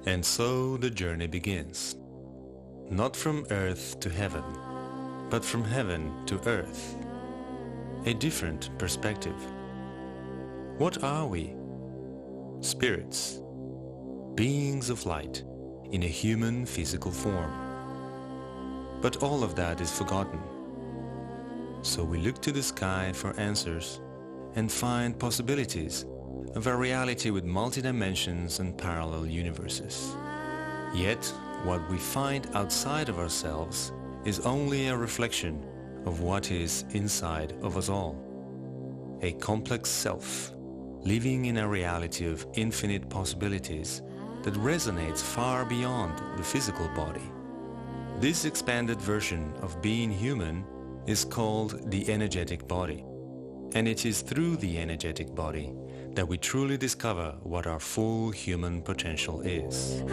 And so the journey begins. Not from earth to heaven, but from heaven to earth. A different perspective. What are we? Spirits, beings of light in a human physical form. But all of that is forgotten. So we look to the sky for answers and find possibilities of a reality with multi-dimensions and parallel universes. Yet, what we find outside of ourselves is only a reflection of what is inside of us all. A complex self, living in a reality of infinite possibilities that resonates far beyond the physical body. This expanded version of being human is called the energetic body. And it is through the energetic body that we truly discover what our full human potential is.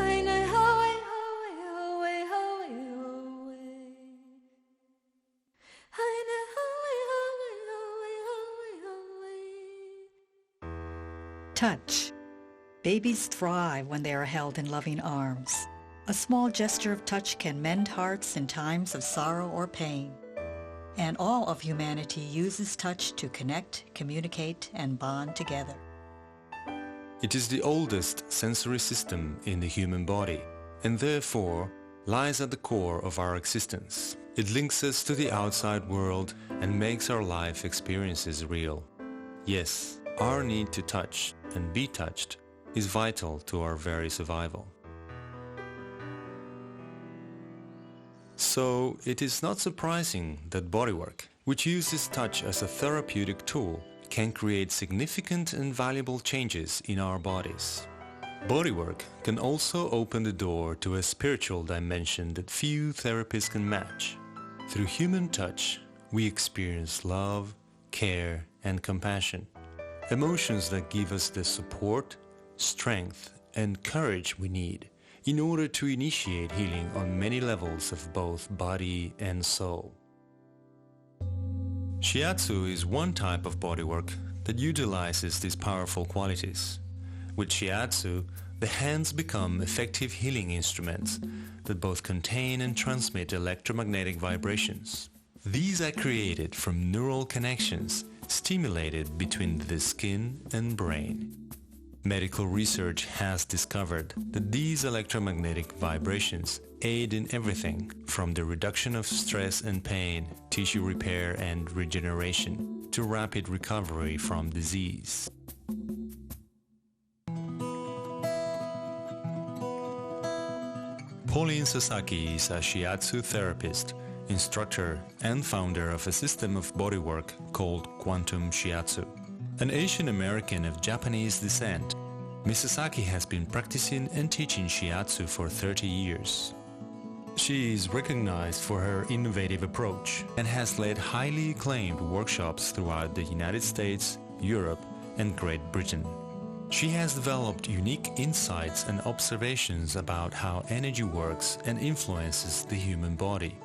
Touch. Babies thrive when they are held in loving arms. A small gesture of touch can mend hearts in times of sorrow or pain. And all of humanity uses touch to connect, communicate, and bond together. It is the oldest sensory system in the human body, and therefore lies at the core of our existence. It links us to the outside world and makes our life experiences real. Yes, our need to touch and be touched is vital to our very survival. So it is not surprising that bodywork, which uses touch as a therapeutic tool, can create significant and valuable changes in our bodies. Bodywork can also open the door to a spiritual dimension that few therapists can match. Through human touch, we experience love, care, and compassion, emotions that give us the support, strength, and courage we need in order to initiate healing on many levels of both body and soul. Shiatsu is one type of bodywork that utilizes these powerful qualities. With Shiatsu, the hands become effective healing instruments that both contain and transmit electromagnetic vibrations. These are created from neural connections stimulated between the skin and brain. Medical research has discovered that these electromagnetic vibrations aid in everything from the reduction of stress and pain, tissue repair and regeneration, to rapid recovery from disease. Pauline Sasaki is a Shiatsu therapist, instructor and founder of a system of bodywork called Quantum Shiatsu. An Asian American of Japanese descent, Ms. Sasaki has been practicing and teaching Shiatsu for 30 years. She is recognized for her innovative approach and has led highly acclaimed workshops throughout the United States, Europe, and Great Britain. She has developed unique insights and observations about how energy works and influences the human body.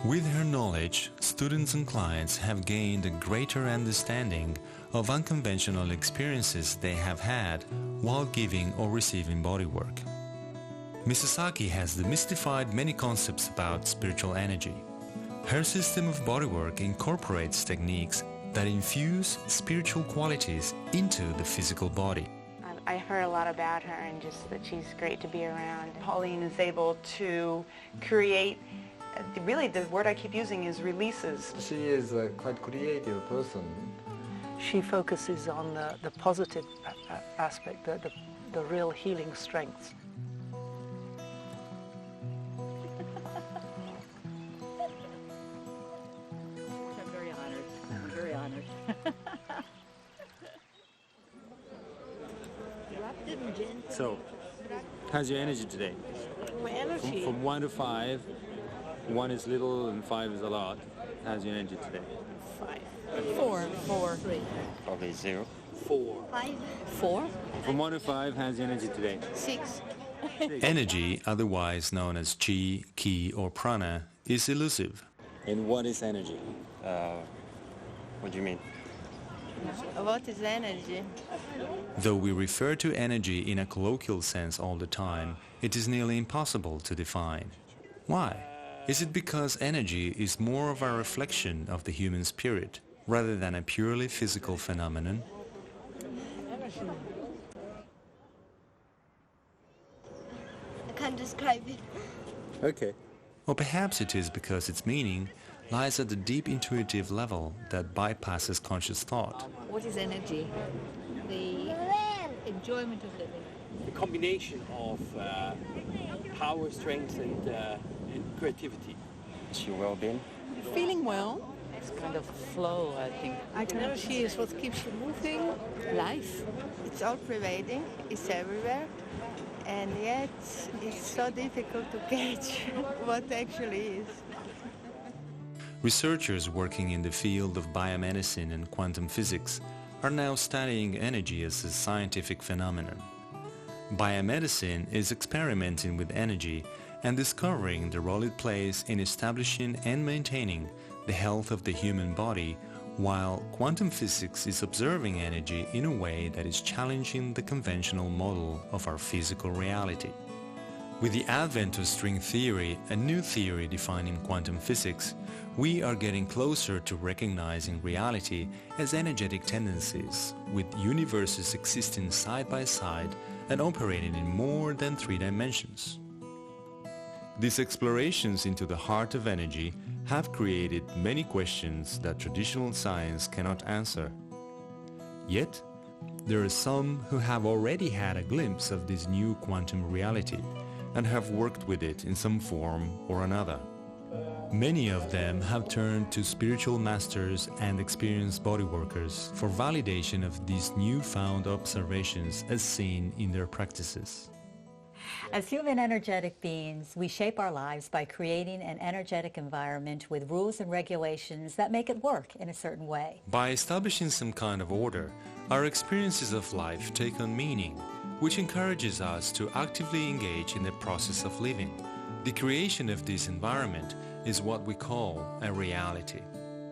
With her knowledge, students and clients have gained a greater understanding of unconventional experiences they have had while giving or receiving bodywork. Ms. Sasaki has demystified many concepts about spiritual energy. Her system of bodywork incorporates techniques that infuse spiritual qualities into the physical body. I heard a lot about her and just that she's great to be around. Pauline is able to create, really the word I keep using is releases. She is a quite creative person. She focuses on the positive aspect, the real healing strengths. I'm very honored. I'm very honored. So, how's your energy today? My energy? From 1 to 5, 1 is little and 5 is a lot. How's your energy today? 5. 4. 3. Probably 0. 4. 5. 4. From 1 to 5, how's your energy today? 6. Energy, otherwise known as chi, ki, or prana, is elusive. And what is energy? What do you mean? What is energy? Though we refer to energy in a colloquial sense all the time, it is nearly impossible to define. Why? Is it because energy is more of a reflection of the human spirit rather than a purely physical phenomenon? I can't describe it. Okay. Or perhaps it is because its meaning lies at the deep intuitive level that bypasses conscious thought. What is energy? The enjoyment of living. The combination of power, strength, and creativity. It's your well-being. Feeling well. It's kind of flow, I think. Energy is what keeps you moving. Life. It's all pervading, it's everywhere, and yet it's so difficult to catch what actually is. Researchers working in the field of biomedicine and quantum physics are now studying energy as a scientific phenomenon. Biomedicine is experimenting with energy and discovering the role it plays in establishing and maintaining the health of the human body, while quantum physics is observing energy in a way that is challenging the conventional model of our physical reality. With the advent of string theory, a new theory defining quantum physics, we are getting closer to recognizing reality as energetic tendencies, with universes existing side by side and operating in more than 3 dimensions. These explorations into the heart of energy have created many questions that traditional science cannot answer. Yet, there are some who have already had a glimpse of this new quantum reality and have worked with it in some form or another. Many of them have turned to spiritual masters and experienced body workers for validation of these newfound observations as seen in their practices. As human energetic beings, we shape our lives by creating an energetic environment with rules and regulations that make it work in a certain way. By establishing some kind of order, our experiences of life take on meaning, which encourages us to actively engage in the process of living. The creation of this environment is what we call a reality.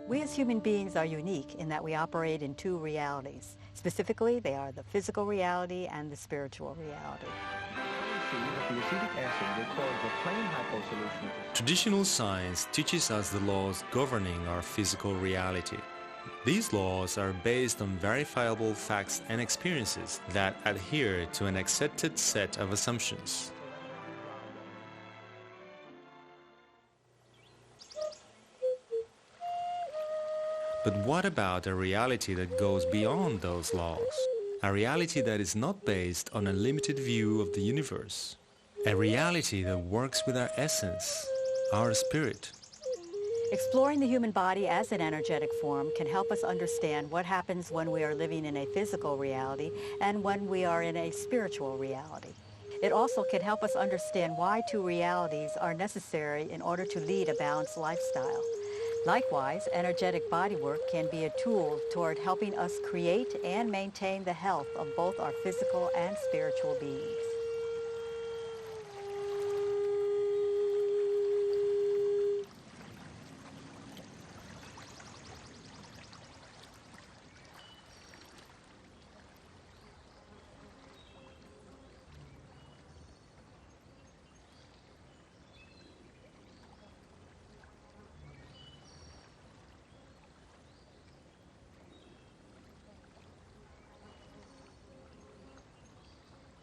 We as human beings are unique in that we operate in 2 realities. Specifically, they are the physical reality and the spiritual reality. Traditional science teaches us the laws governing our physical reality. These laws are based on verifiable facts and experiences that adhere to an accepted set of assumptions. But what about a reality that goes beyond those laws? A reality that is not based on a limited view of the universe. A reality that works with our essence, our spirit. Exploring the human body as an energetic form can help us understand what happens when we are living in a physical reality and when we are in a spiritual reality. It also can help us understand why 2 realities are necessary in order to lead a balanced lifestyle. Likewise, energetic bodywork can be a tool toward helping us create and maintain the health of both our physical and spiritual beings.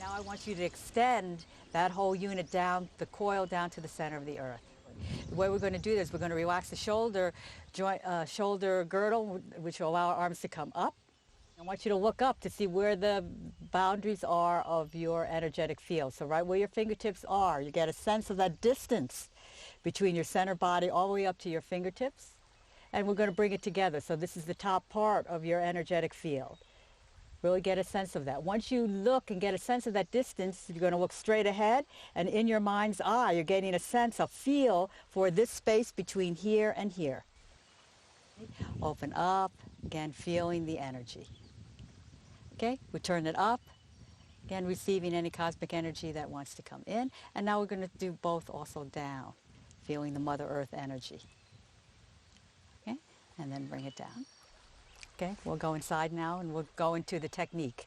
Now I want you to extend that whole unit down, the coil down to the center of the earth. The way we're going to do this, we're going to relax the shoulder girdle, which will allow our arms to come up. I want you to look up to see where the boundaries are of your energetic field. So right where your fingertips are, you get a sense of that distance between your center body all the way up to your fingertips. And we're going to bring it together. So this is the top part of your energetic field. Really get a sense of that. Once you look and get a sense of that distance, you're going to look straight ahead, and in your mind's eye, you're getting a sense, a feel for this space between here and here. Open up, again, feeling the energy. Okay, we turn it up, again, receiving any cosmic energy that wants to come in, and now we're going to do both also down, feeling the Mother Earth energy. Okay, and then bring it down. Okay, we'll go inside now and we'll go into the technique.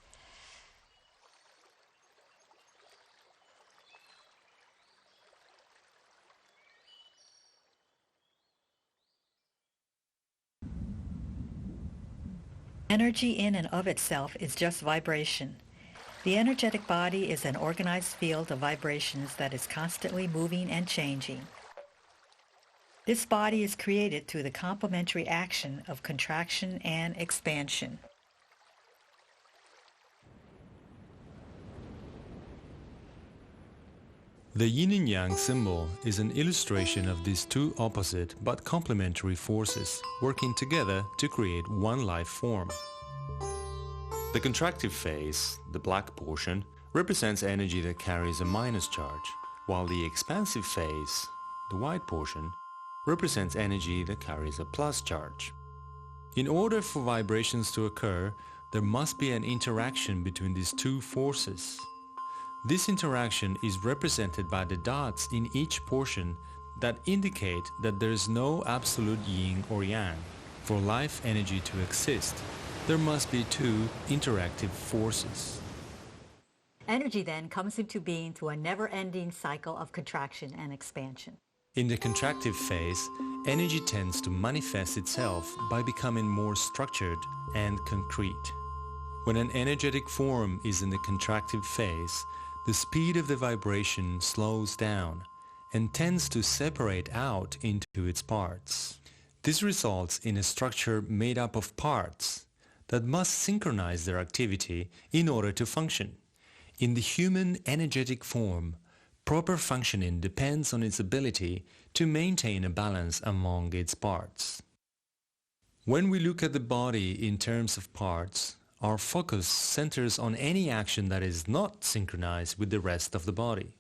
Energy in and of itself is just vibration. The energetic body is an organized field of vibrations that is constantly moving and changing. This body is created through the complementary action of contraction and expansion. The yin and yang symbol is an illustration of these two opposite but complementary forces working together to create one life form. The contractive phase, the black portion, represents energy that carries a minus charge, while the expansive phase, the white portion, represents energy that carries a plus charge. In order for vibrations to occur, there must be an interaction between these two forces. This interaction is represented by the dots in each portion that indicate that there is no absolute yin or yang. For life energy to exist, there must be two interactive forces. Energy then comes into being through a never-ending cycle of contraction and expansion. In the contractive phase, energy tends to manifest itself by becoming more structured and concrete. When an energetic form is in the contractive phase, the speed of the vibration slows down and tends to separate out into its parts. This results in a structure made up of parts that must synchronize their activity in order to function. In the human energetic form, proper functioning depends on its ability to maintain a balance among its parts. When we look at the body in terms of parts, our focus centers on any action that is not synchronized with the rest of the body.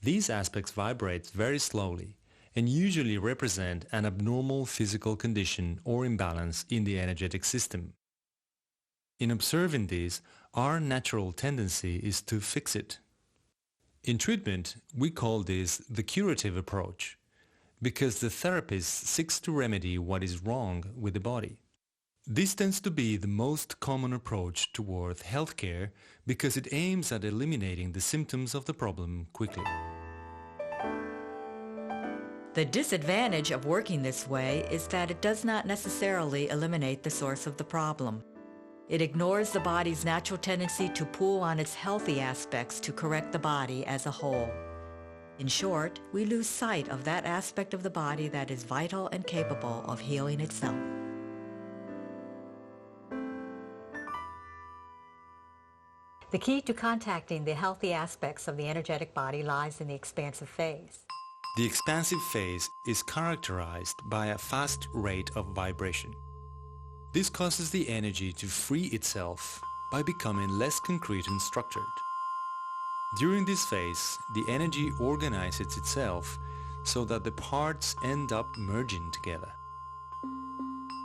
These aspects vibrate very slowly and usually represent an abnormal physical condition or imbalance in the energetic system. In observing this, our natural tendency is to fix it. In treatment, we call this the curative approach, because the therapist seeks to remedy what is wrong with the body. This tends to be the most common approach toward healthcare because it aims at eliminating the symptoms of the problem quickly. The disadvantage of working this way is that it does not necessarily eliminate the source of the problem. It ignores the body's natural tendency to pull on its healthy aspects to correct the body as a whole. In short, we lose sight of that aspect of the body that is vital and capable of healing itself. The key to contacting the healthy aspects of the energetic body lies in the expansive phase. The expansive phase is characterized by a fast rate of vibration. This causes the energy to free itself by becoming less concrete and structured. During this phase, the energy organizes itself so that the parts end up merging together.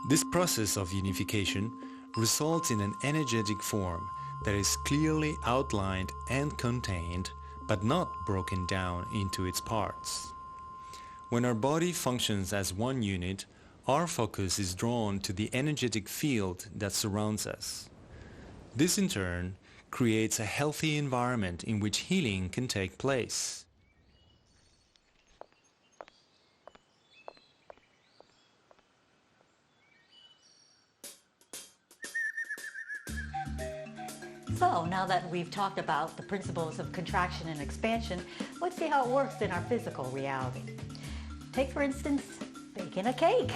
This process of unification results in an energetic form that is clearly outlined and contained, but not broken down into its parts. When our body functions as one unit, our focus is drawn to the energetic field that surrounds us. This in turn creates a healthy environment in which healing can take place. So now that we've talked about the principles of contraction and expansion, let's see how it works in our physical reality. Take, for instance, baking a cake.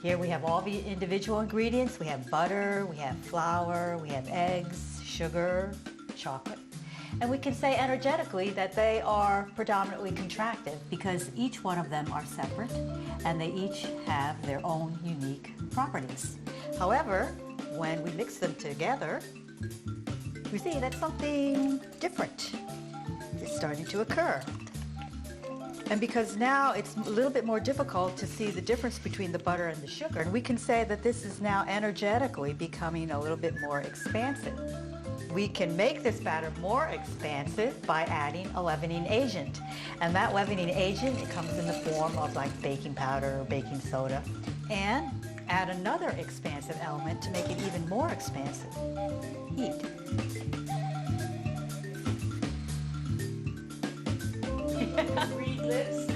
Here we have all the individual ingredients. We have butter, we have flour, we have eggs, sugar, chocolate. And we can say energetically that they are predominantly contractive because each one of them are separate and they each have their own unique properties. However, when we mix them together, we see that something different is starting to occur. And because now it's a little bit more difficult to see the difference between the butter and the sugar, and we can say that this is now energetically becoming a little bit more expansive. We can make this batter more expansive by adding a leavening agent. And that leavening agent, it comes in the form of like baking powder or baking soda. And Add another expansive element to make it even more expansive: heat. Read lips.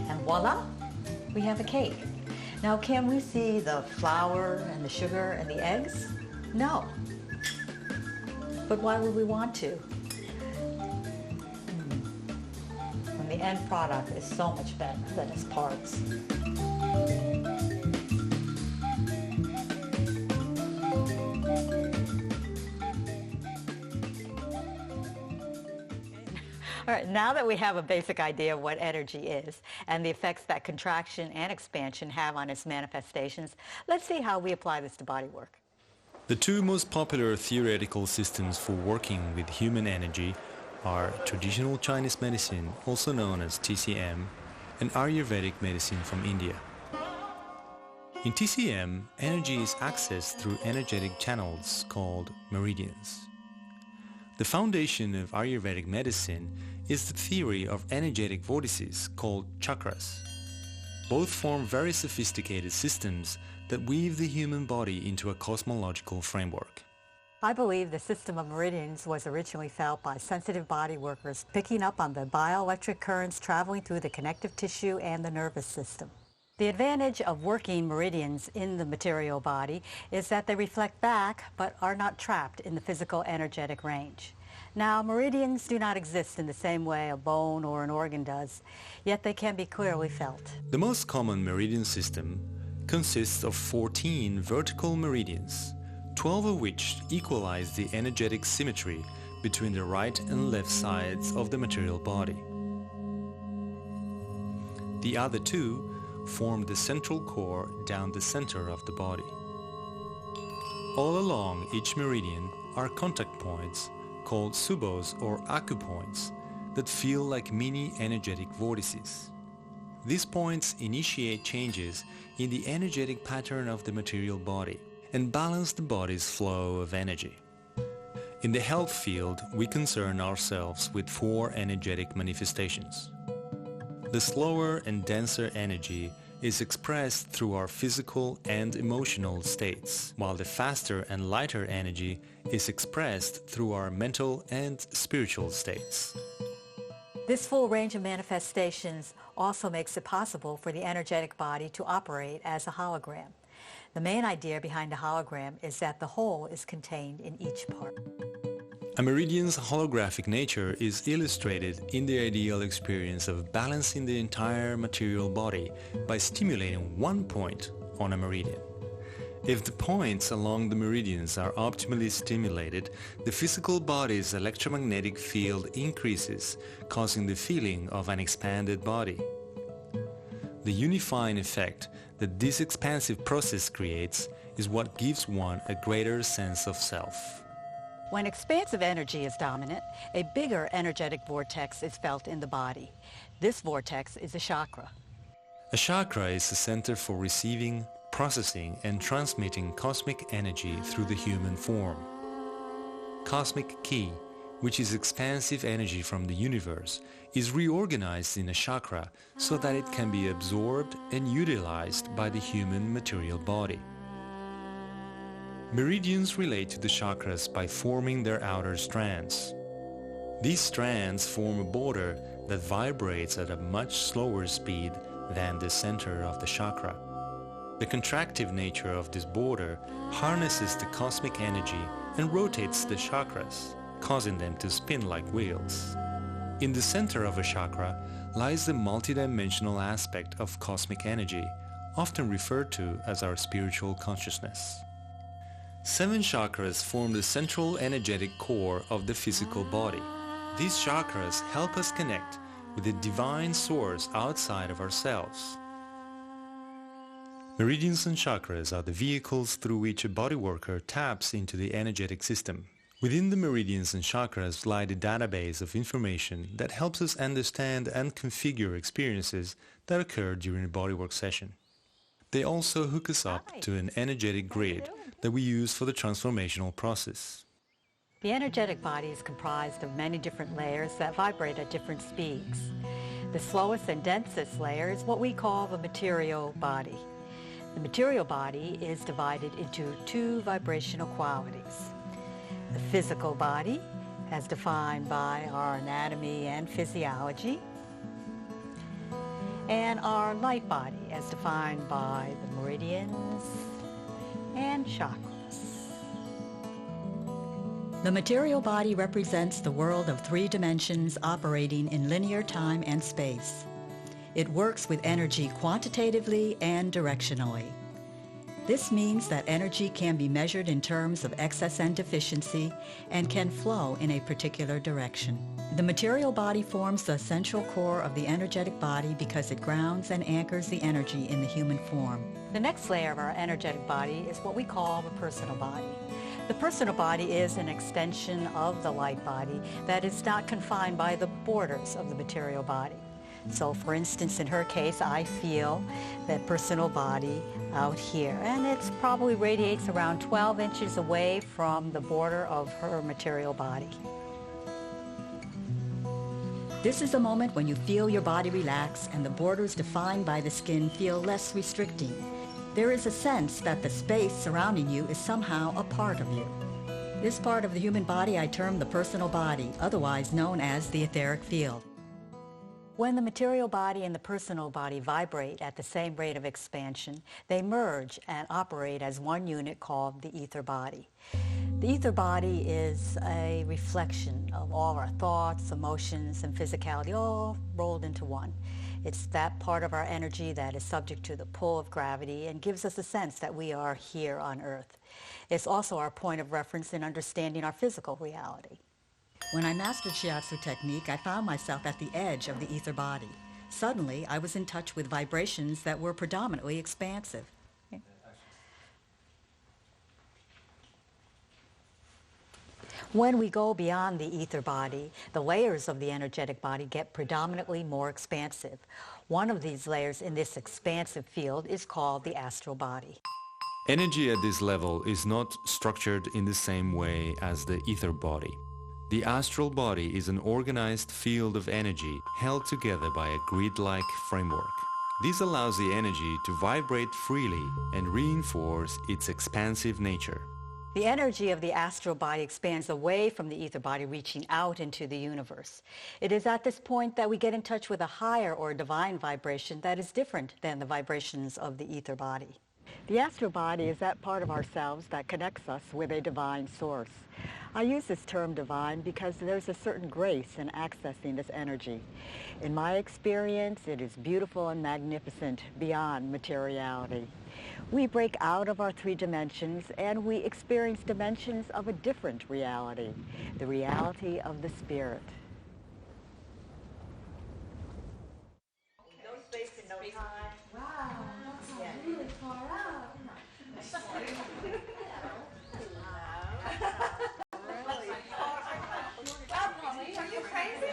And voila, we have a cake. Now, can we see the flour and the sugar and the eggs? No. But why would we want to? When the end product is so much better than its parts. All right, now that we have a basic idea of what energy is and the effects that contraction and expansion have on its manifestations, let's see how we apply this to bodywork. The two most popular theoretical systems for working with human energy are traditional Chinese medicine, also known as TCM, and Ayurvedic medicine from India. In TCM, energy is accessed through energetic channels called meridians. The foundation of Ayurvedic medicine is the theory of energetic vortices called chakras. Both form very sophisticated systems that weave the human body into a cosmological framework. I believe the system of meridians was originally felt by sensitive body workers, picking up on the bioelectric currents traveling through the connective tissue and the nervous system. The advantage of working meridians in the material body is that they reflect back but are not trapped in the physical energetic range. Now, meridians do not exist in the same way a bone or an organ does, yet they can be clearly felt. The most common meridian system consists of 14 vertical meridians, 12 of which equalize the energetic symmetry between the right and left sides of the material body. The other two form the central core down the center of the body. All along each meridian are contact points called subos or acupoints that feel like mini energetic vortices. These points initiate changes in the energetic pattern of the material body and balance the body's flow of energy. In the health field, we concern ourselves with 4 energetic manifestations. The slower and denser energy is expressed through our physical and emotional states, while the faster and lighter energy is expressed through our mental and spiritual states. This full range of manifestations also makes it possible for the energetic body to operate as a hologram. The main idea behind a hologram is that the whole is contained in each part. A meridian's holographic nature is illustrated in the ideal experience of balancing the entire material body by stimulating one point on a meridian. If the points along the meridians are optimally stimulated, the physical body's electromagnetic field increases, causing the feeling of an expanded body. The unifying effect that this expansive process creates is what gives one a greater sense of self. When expansive energy is dominant, a bigger energetic vortex is felt in the body. This vortex is a chakra. A chakra is a center for receiving, processing, and transmitting cosmic energy through the human form. Cosmic ki, which is expansive energy from the universe, is reorganized in a chakra so that it can be absorbed and utilized by the human material body. Meridians relate to the chakras by forming their outer strands. These strands form a border that vibrates at a much slower speed than the center of the chakra. The contractive nature of this border harnesses the cosmic energy and rotates the chakras, causing them to spin like wheels. In the center of a chakra lies the multidimensional aspect of cosmic energy, often referred to as our spiritual consciousness. 7 chakras form the central energetic core of the physical body. These chakras help us connect with the divine source outside of ourselves. Meridians and chakras are the vehicles through which a body worker taps into the energetic system. Within the meridians and chakras lie the database of information that helps us understand and configure experiences that occur during a bodywork session. They also hook us up to an energetic grid that we use for the transformational process. The energetic body is comprised of many different layers that vibrate at different speeds. The slowest and densest layer is what we call the material body. The material body is divided into two vibrational qualities. The physical body, as defined by our anatomy and physiology, and our light body, as defined by the meridians and chakras. The material body represents the world of three dimensions operating in linear time and space. It works with energy quantitatively and directionally. This means that energy can be measured in terms of excess and deficiency and can flow in a particular direction. The material body forms the central core of the energetic body because it grounds and anchors the energy in the human form. The next layer of our energetic body is what we call the personal body. The personal body is an extension of the light body that is not confined by the borders of the material body. So for instance, in her case, I feel that personal body out here, and it probably radiates around 12 inches away from the border of her material body. This is a moment when you feel your body relax and the borders defined by the skin feel less restricting. There is a sense that the space surrounding you is somehow a part of you. This part of the human body I term the personal body, otherwise known as the etheric field. When the material body and the personal body vibrate at the same rate of expansion, they merge and operate as one unit called the ether body. The ether body is a reflection of all our thoughts, emotions, and physicality all rolled into one. It's that part of our energy that is subject to the pull of gravity and gives us a sense that we are here on Earth. It's also our point of reference in understanding our physical reality. When I mastered Shiatsu technique, I found myself at the edge of the ether body. Suddenly, I was in touch with vibrations that were predominantly expansive. When we go beyond the ether body, the layers of the energetic body get predominantly more expansive. One of these layers in this expansive field is called the astral body. Energy at this level is not structured in the same way as the ether body. The astral body is an organized field of energy held together by a grid-like framework. This allows the energy to vibrate freely and reinforce its expansive nature. The energy of the astral body expands away from the ether body, reaching out into the universe. It is at this point that we get in touch with a higher or divine vibration that is different than the vibrations of the ether body. The astral body is that part of ourselves that connects us with a divine source. I use this term divine because there's a certain grace in accessing this energy. In my experience, it is beautiful and magnificent beyond materiality. We break out of our three dimensions and we experience dimensions of a different reality, the reality of the spirit. No space and no time. Wow, that's really far out. Are you crazy?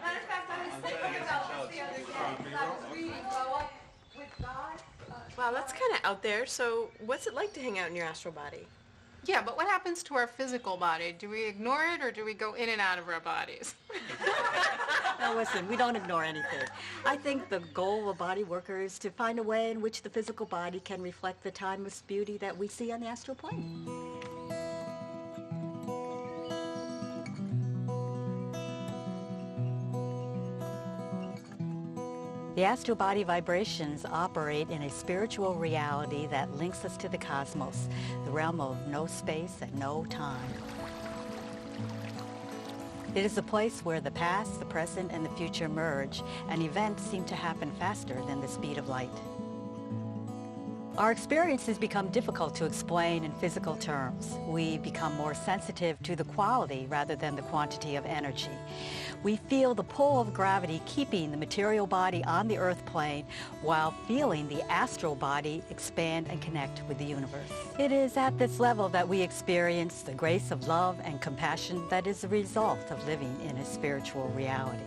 Matter of fact, I was thinking about this the other day. I was reading Grow Up with God. Wow, that's kind of out there. So what's it like to hang out in your astral body? Yeah, but what happens to our physical body? Do we ignore it or do we go in and out of our bodies? Now listen, we don't ignore anything. I think the goal of a body worker is to find a way in which the physical body can reflect the timeless beauty that we see on the astral plane. The astral body vibrations operate in a spiritual reality that links us to the cosmos, the realm of no space and no time. It is a place where the past, the present, and the future merge, and events seem to happen faster than the speed of light. Our experiences become difficult to explain in physical terms. We become more sensitive to the quality rather than the quantity of energy. We feel the pull of gravity keeping the material body on the earth plane while feeling the astral body expand and connect with the universe. It is at this level that we experience the grace of love and compassion that is the result of living in a spiritual reality.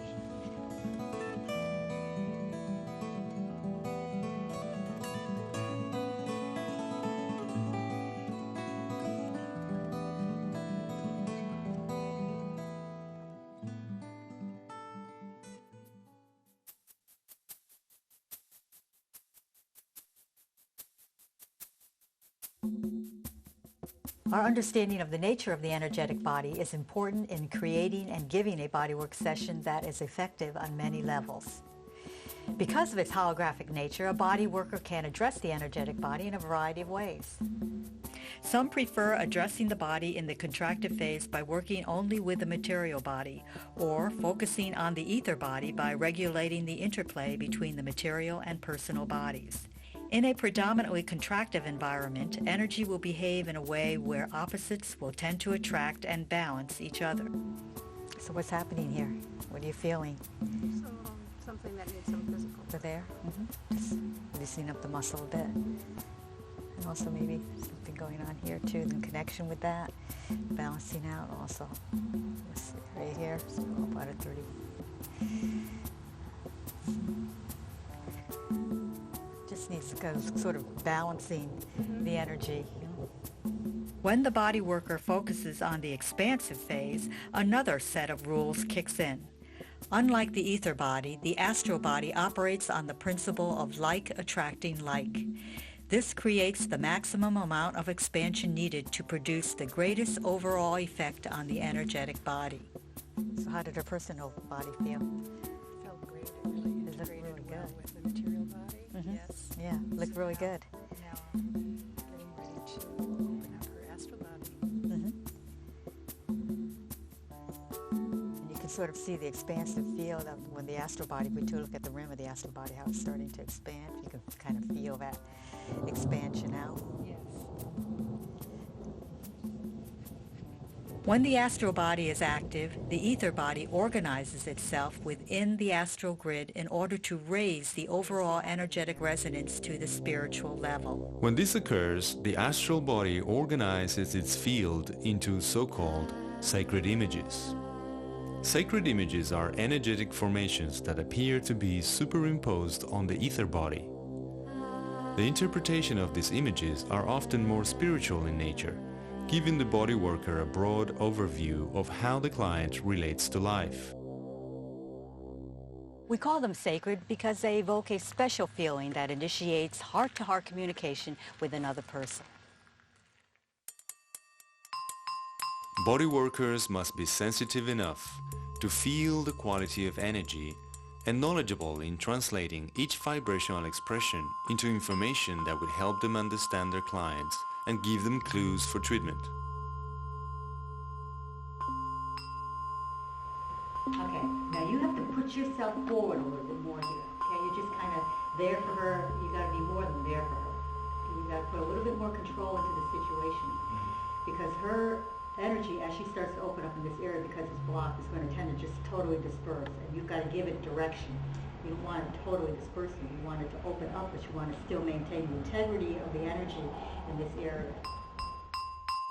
Our understanding of the nature of the energetic body is important in creating and giving a bodywork session that is effective on many levels. Because of its holographic nature, a body worker can address the energetic body in a variety of ways. Some prefer addressing the body in the contractive phase by working only with the material body, or focusing on the ether body by regulating the interplay between the material and personal bodies. In a predominantly contractive environment, energy will behave in a way where opposites will tend to attract and balance each other. So what's happening here? What are you feeling? Something that needs some physical. Over there? Just loosening up the muscle a bit. And also maybe something going on here too, in connection with that. Balancing out also. Let's see, right here, so about a 30. Just needs to go sort of balancing the energy. When the body worker focuses on the expansive phase, another set of rules kicks in. Unlike the ether body, the astral body operates on the principle of like attracting like. This creates the maximum amount of expansion needed to produce the greatest overall effect on the energetic body. So how did her personal body feel? Felt great. It really integrated really well good. with the material body. Yes. Yeah, looked really good. Now I'm getting ready to open up her astral body. And you can sort of see the expansive feel of when the astral body, we do look at the rim of the astral body, how it's starting to expand. You can kind of feel that expansion out. Yes. When the astral body is active, the ether body organizes itself within the astral grid in order to raise the overall energetic resonance to the spiritual level. When this occurs, the astral body organizes its field into so-called sacred images. Sacred images are energetic formations that appear to be superimposed on the ether body. The interpretation of these images are often more spiritual in nature, giving the body worker a broad overview of how the client relates to life. We call them sacred because they evoke a special feeling that initiates heart-to-heart communication with another person. Body workers must be sensitive enough to feel the quality of energy and knowledgeable in translating each vibrational expression into information that would help them understand their clients and give them clues for treatment. Okay, now you have to put yourself forward a little bit more here. Okay, you're just kind of there for her. You got to be more than there for her. You got to put a little bit more control into the situation because her energy, as she starts to open up in this area, because it's blocked, is going to tend to just totally disperse, and you've got to give it direction. You don't want it totally dispersing. You want it to open up, but you want to still maintain the integrity of the energy in this area.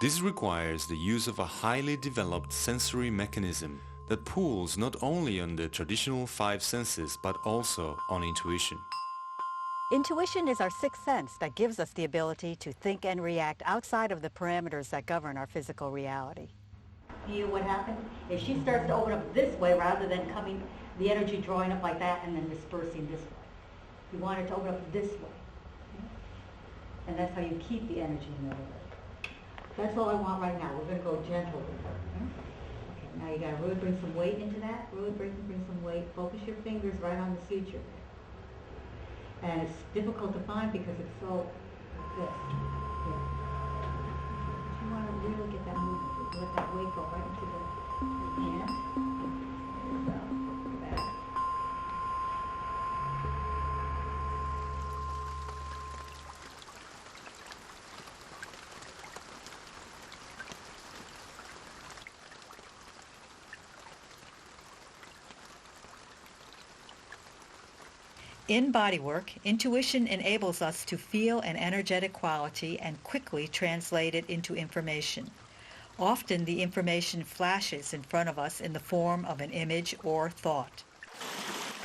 This requires the use of a highly developed sensory mechanism that pulls not only on the traditional 5 senses but also on intuition. Intuition is our sixth sense that gives us the ability to think and react outside of the parameters that govern our physical reality. Feel what happened? If she starts to open up this way rather than coming, the energy drawing up like that and then dispersing this way. You want it to open up this way. And that's how you keep the energy in the other way. That's all I want right now. We're going to go gentle with her. Okay, now you got to really bring some weight into that. Really bring some weight. Focus your fingers right on the suture. And it's difficult to find because it's so like this. Yeah. But you want to really get that movement. Let that weight go right into the hand. There you go. Back. In bodywork, intuition enables us to feel an energetic quality and quickly translate it into information. Often the information flashes in front of us in the form of an image or thought.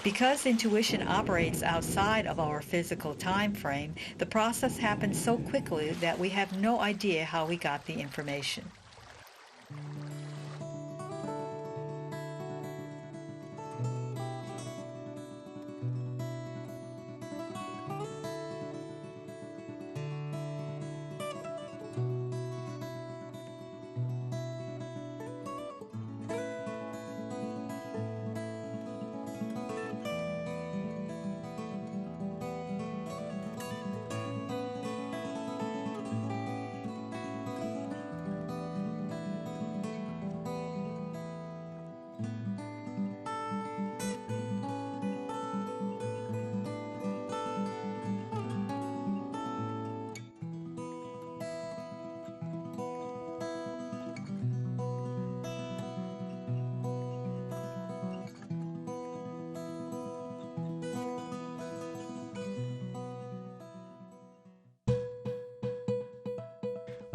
Because intuition operates outside of our physical time frame, the process happens so quickly that we have no idea how we got the information.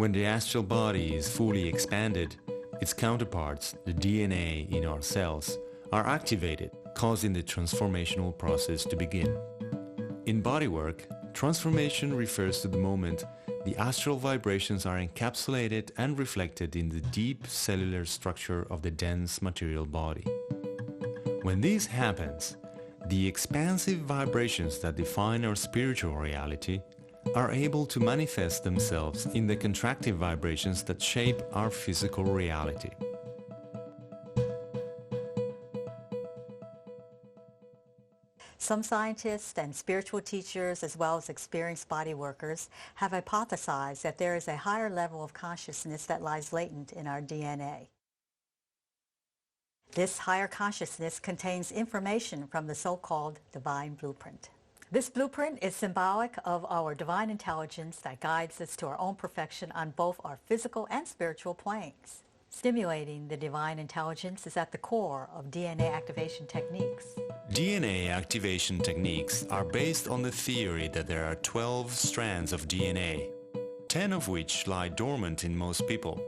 When the astral body is fully expanded, its counterparts, the DNA in our cells, are activated, causing the transformational process to begin. In bodywork, transformation refers to the moment the astral vibrations are encapsulated and reflected in the deep cellular structure of the dense material body. When this happens, the expansive vibrations that define our spiritual reality are able to manifest themselves in the contractive vibrations that shape our physical reality. Some scientists and spiritual teachers, as well as experienced body workers, have hypothesized that there is a higher level of consciousness that lies latent in our DNA. This higher consciousness contains information from the so-called divine blueprint. This blueprint is symbolic of our divine intelligence that guides us to our own perfection on both our physical and spiritual planes. Stimulating the divine intelligence is at the core of DNA activation techniques. DNA activation techniques are based on the theory that there are 12 strands of DNA, 10 of which lie dormant in most people.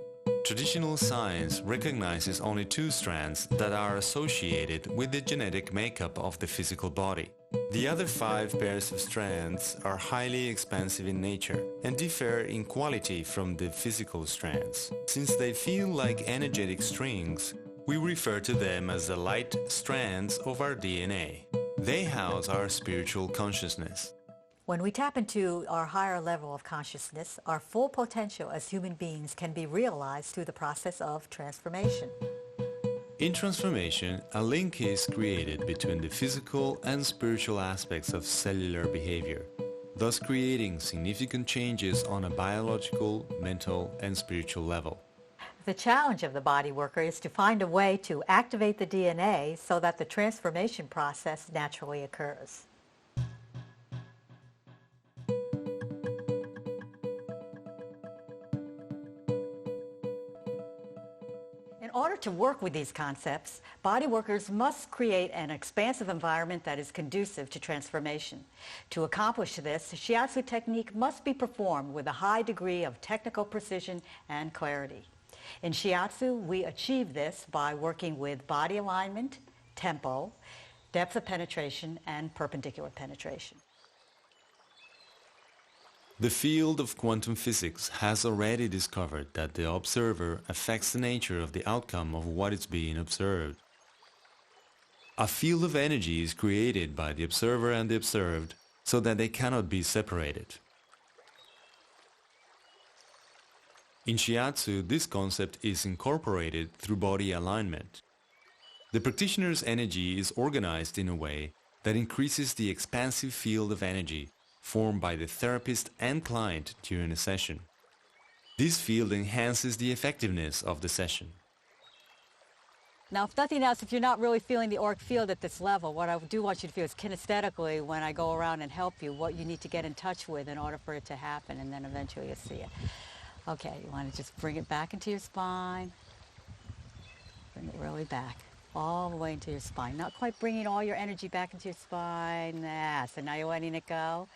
Traditional science recognizes only 2 strands that are associated with the genetic makeup of the physical body. The other 5 pairs of strands are highly expansive in nature and differ in quality from the physical strands. Since they feel like energetic strings, we refer to them as the light strands of our DNA. They house our spiritual consciousness. When we tap into our higher level of consciousness, our full potential as human beings can be realized through the process of transformation. In transformation, a link is created between the physical and spiritual aspects of cellular behavior, thus creating significant changes on a biological, mental, and spiritual level. The challenge of the body worker is to find a way to activate the DNA so that the transformation process naturally occurs. In order to work with these concepts, body workers must create an expansive environment that is conducive to transformation. To accomplish this, shiatsu technique must be performed with a high degree of technical precision and clarity. In shiatsu, we achieve this by working with body alignment, tempo, depth of penetration, and perpendicular penetration. The field of quantum physics has already discovered that the observer affects the nature of the outcome of what is being observed. A field of energy is created by the observer and the observed so that they cannot be separated. In shiatsu, this concept is incorporated through body alignment. The practitioner's energy is organized in a way that increases the expansive field of energy formed by the therapist and client during a session. This field enhances the effectiveness of the session. Now, if nothing else, if you're not really feeling the auric field at this level, what I do want you to feel is kinesthetically, when I go around and help you, what you need to get in touch with in order for it to happen, and then eventually you'll see it. Okay, you want to just bring it back into your spine. Bring it really back, all the way into your spine. Not quite bringing all your energy back into your spine. So now you're letting it go.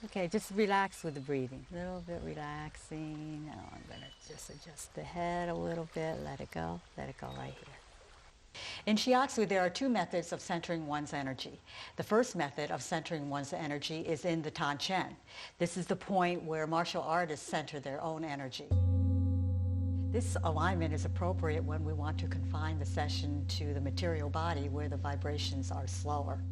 Okay, just relax with the breathing. A little bit relaxing. Now I'm going to just adjust the head a little bit. Let it go. Let it go right here. In shiatsu, there are 2 methods of centering one's energy. The first method of centering one's energy is in the Tanchen. This is the point where martial artists center their own energy. This alignment is appropriate when we want to confine the session to the material body where the vibrations are slower.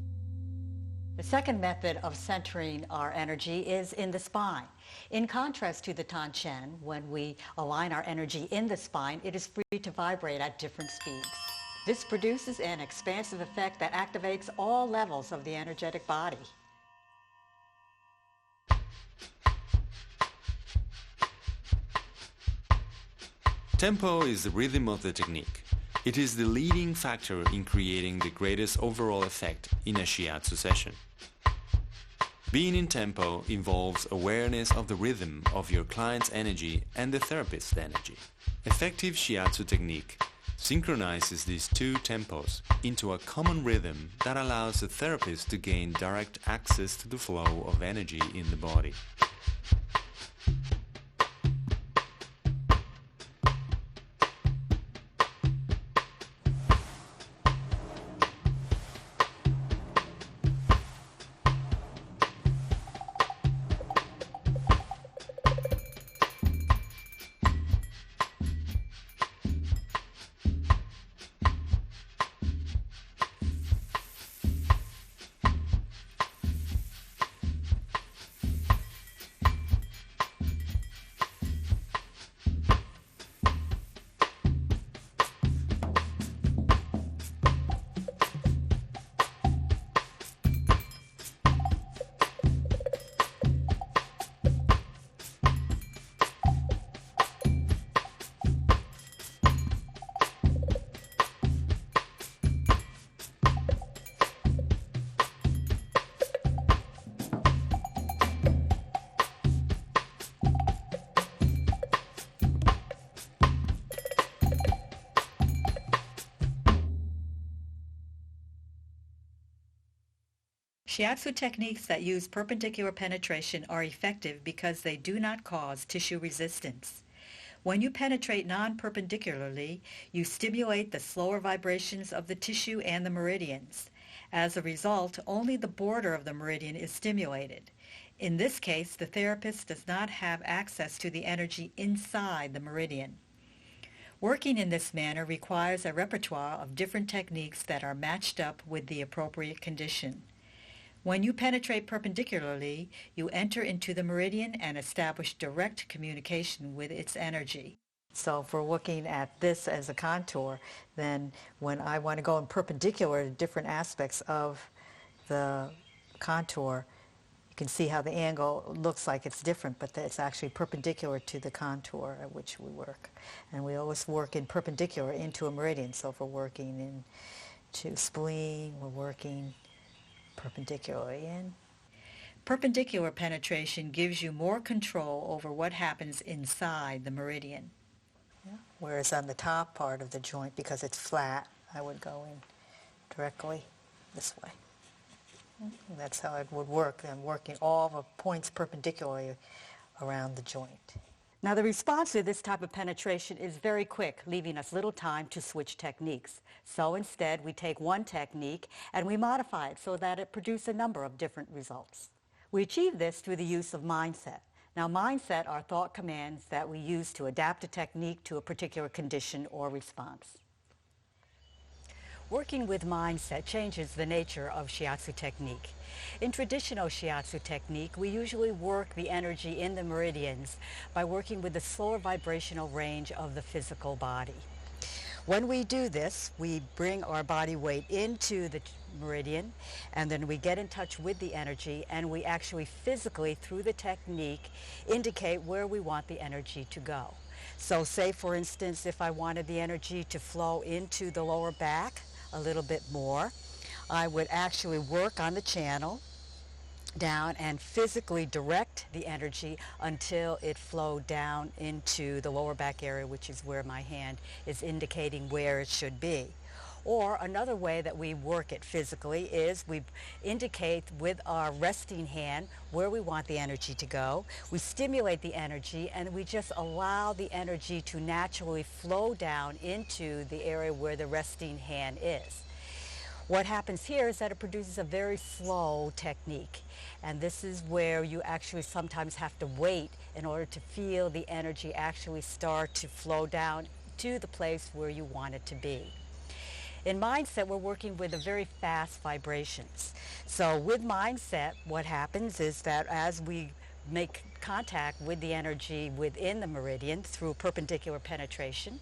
The second method of centering our energy is in the spine. In contrast to the Tanchen, when we align our energy in the spine, it is free to vibrate at different speeds. This produces an expansive effect that activates all levels of the energetic body. Tempo is the rhythm of the technique. It is the leading factor in creating the greatest overall effect in a shiatsu session. Being in tempo involves awareness of the rhythm of your client's energy and the therapist's energy. Effective shiatsu technique synchronizes these 2 tempos into a common rhythm that allows the therapist to gain direct access to the flow of energy in the body. Shiatsu techniques that use perpendicular penetration are effective because they do not cause tissue resistance. When you penetrate non-perpendicularly, you stimulate the slower vibrations of the tissue and the meridians. As a result, only the border of the meridian is stimulated. In this case, the therapist does not have access to the energy inside the meridian. Working in this manner requires a repertoire of different techniques that are matched up with the appropriate condition. When you penetrate perpendicularly, you enter into the meridian and establish direct communication with its energy. So if we're looking at this as a contour, then when I want to go in perpendicular to different aspects of the contour, you can see how the angle looks like it's different, but it's actually perpendicular to the contour at which we work. And we always work in perpendicular into a meridian. So if we're working into spleen, we're working perpendicularly in. Perpendicular penetration gives you more control over what happens inside the meridian. Yeah. Whereas on the top part of the joint, because it's flat, I would go in directly this way. That's how it would work. I'm working all the points perpendicularly around the joint. Now the response to this type of penetration is very quick, leaving us little time to switch techniques. So instead, we take one technique and we modify it so that it produces a number of different results. We achieve this through the use of mindset. Now mindset are thought commands that we use to adapt a technique to a particular condition or response. Working with mindset changes the nature of Shiatsu technique. In traditional Shiatsu technique, we usually work the energy in the meridians by working with the slower vibrational range of the physical body. When we do this, we bring our body weight into the meridian, and then we get in touch with the energy, and we actually physically, through the technique, indicate where we want the energy to go. So say, for instance, if I wanted the energy to flow into the lower back a little bit more, I would actually work on the channel down and physically direct the energy until it flowed down into the lower back area, which is where my hand is indicating where it should be. Or another way that we work it physically is we indicate with our resting hand where we want the energy to go. We stimulate the energy and we just allow the energy to naturally flow down into the area where the resting hand is. What happens here is that it produces a very slow technique, and this is where you actually sometimes have to wait in order to feel the energy actually start to flow down to the place where you want it to be. In mindset, we're working with the very fast vibrations. So with mindset, what happens is that as we make contact with the energy within the meridian through perpendicular penetration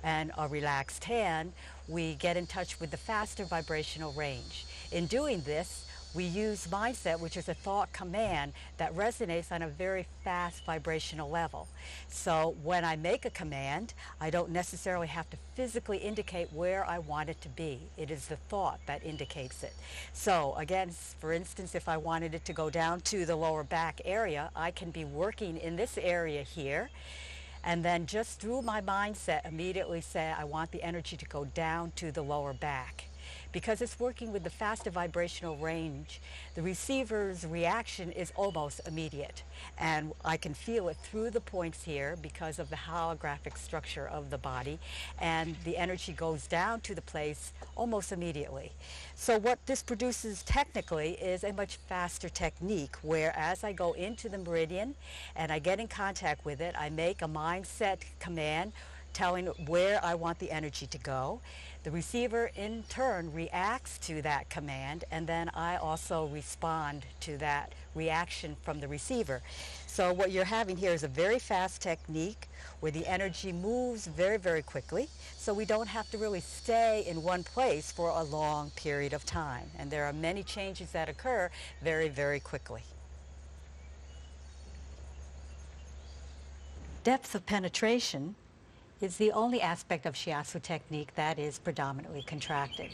and a relaxed hand, we get in touch with the faster vibrational range. In doing this, we use mindset, which is a thought command that resonates on a very fast vibrational level. So when I make a command, I don't necessarily have to physically indicate where I want it to be. It is the thought that indicates it. So again, for instance, if I wanted it to go down to the lower back area, I can be working in this area here, and then just through my mindset immediately say I want the energy to go down to the lower back. Because it's working with the faster vibrational range, the receiver's reaction is almost immediate. And I can feel it through the points here because of the holographic structure of the body, and the energy goes down to the place almost immediately. So what this produces technically is a much faster technique, where as I go into the meridian and I get in contact with it, I make a mindset command telling where I want the energy to go. The receiver in turn reacts to that command, and then I also respond to that reaction from the receiver. So what you're having here is a very fast technique where the energy moves very, very quickly, so we don't have to really stay in one place for a long period of time. And there are many changes that occur very, very quickly. Depth of penetration is the only aspect of Shiatsu technique that is predominantly contracted.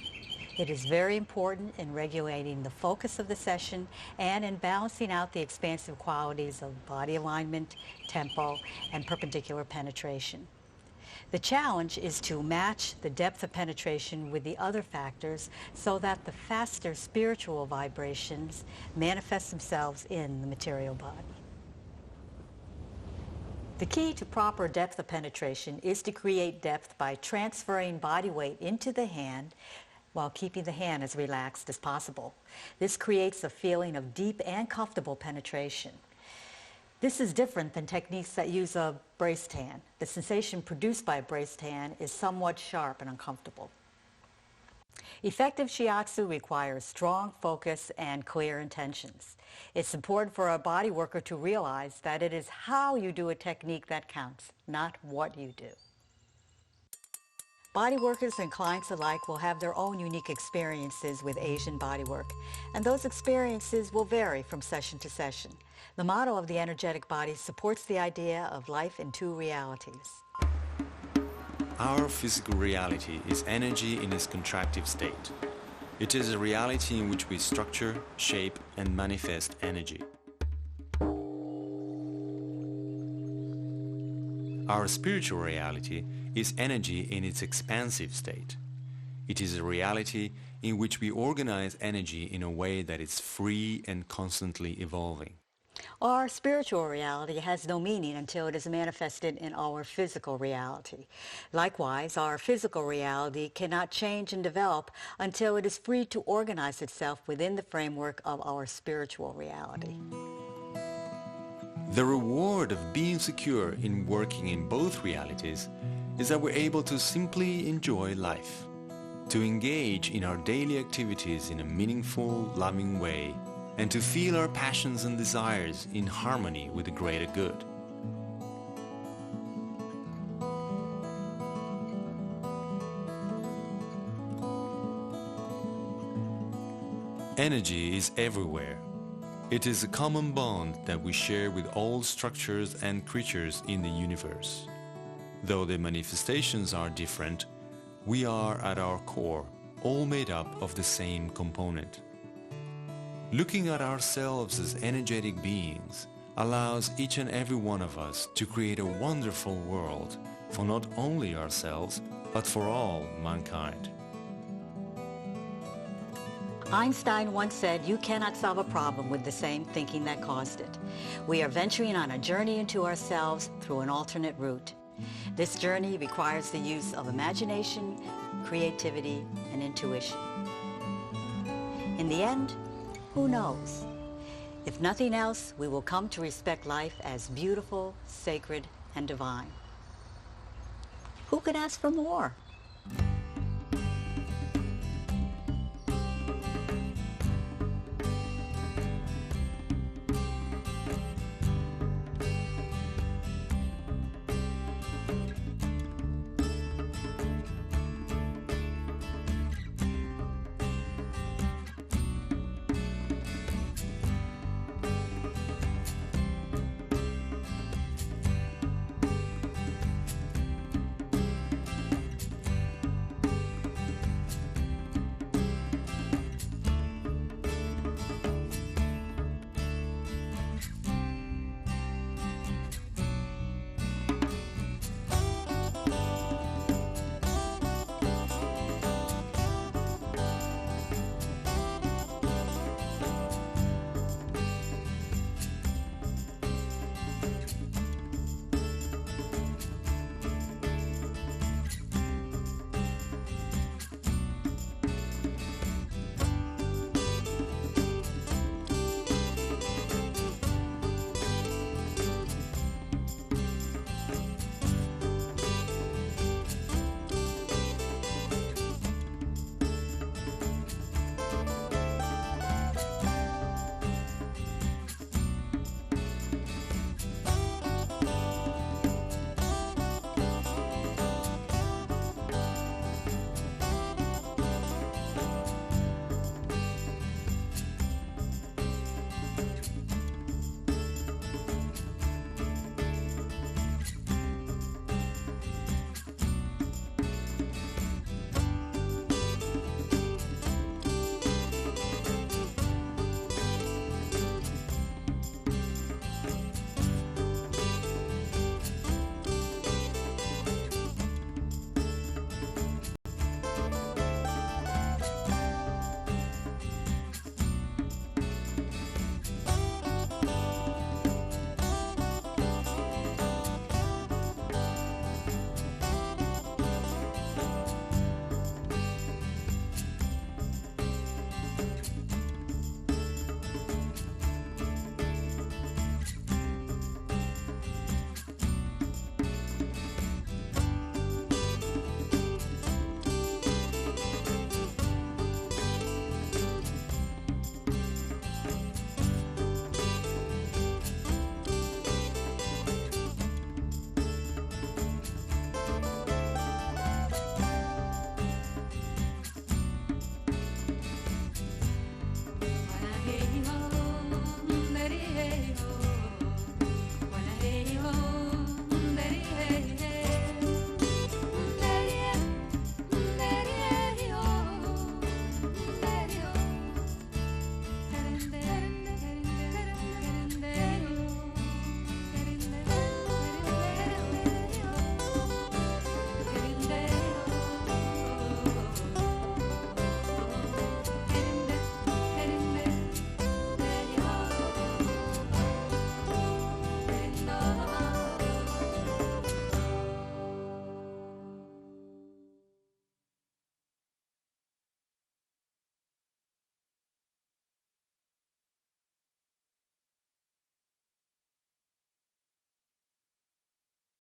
It is very important in regulating the focus of the session and in balancing out the expansive qualities of body alignment, tempo, and perpendicular penetration. The challenge is to match the depth of penetration with the other factors so that the faster spiritual vibrations manifest themselves in the material body. The key to proper depth of penetration is to create depth by transferring body weight into the hand while keeping the hand as relaxed as possible. This creates a feeling of deep and comfortable penetration. This is different than techniques that use a braced hand. The sensation produced by a braced hand is somewhat sharp and uncomfortable. Effective shiatsu requires strong focus and clear intentions. It's important for a body worker to realize that it is how you do a technique that counts, not what you do. Body workers and clients alike will have their own unique experiences with Asian bodywork, and those experiences will vary from session to session. The motto of the energetic body supports the idea of life in two realities. Our physical reality is energy in its contractive state. It is a reality in which we structure, shape, and manifest energy. Our spiritual reality is energy in its expansive state. It is a reality in which we organize energy in a way that is free and constantly evolving. Our spiritual reality has no meaning until it is manifested in our physical reality. Likewise, our physical reality cannot change and develop until it is free to organize itself within the framework of our spiritual reality. The reward of being secure in working in both realities is that we're able to simply enjoy life, to engage in our daily activities in a meaningful, loving way, and to feel our passions and desires in harmony with the greater good. Energy is everywhere. It is a common bond that we share with all structures and creatures in the universe. Though the manifestations are different, we are at our core all made up of the same component. Looking at ourselves as energetic beings allows each and every one of us to create a wonderful world for not only ourselves, but for all mankind. Einstein once said, "You cannot solve a problem with the same thinking that caused it." We are venturing on a journey into ourselves through an alternate route. This journey requires the use of imagination, creativity, and intuition. In the end, who knows? If nothing else, we will come to respect life as beautiful, sacred, and divine. Who could ask for more?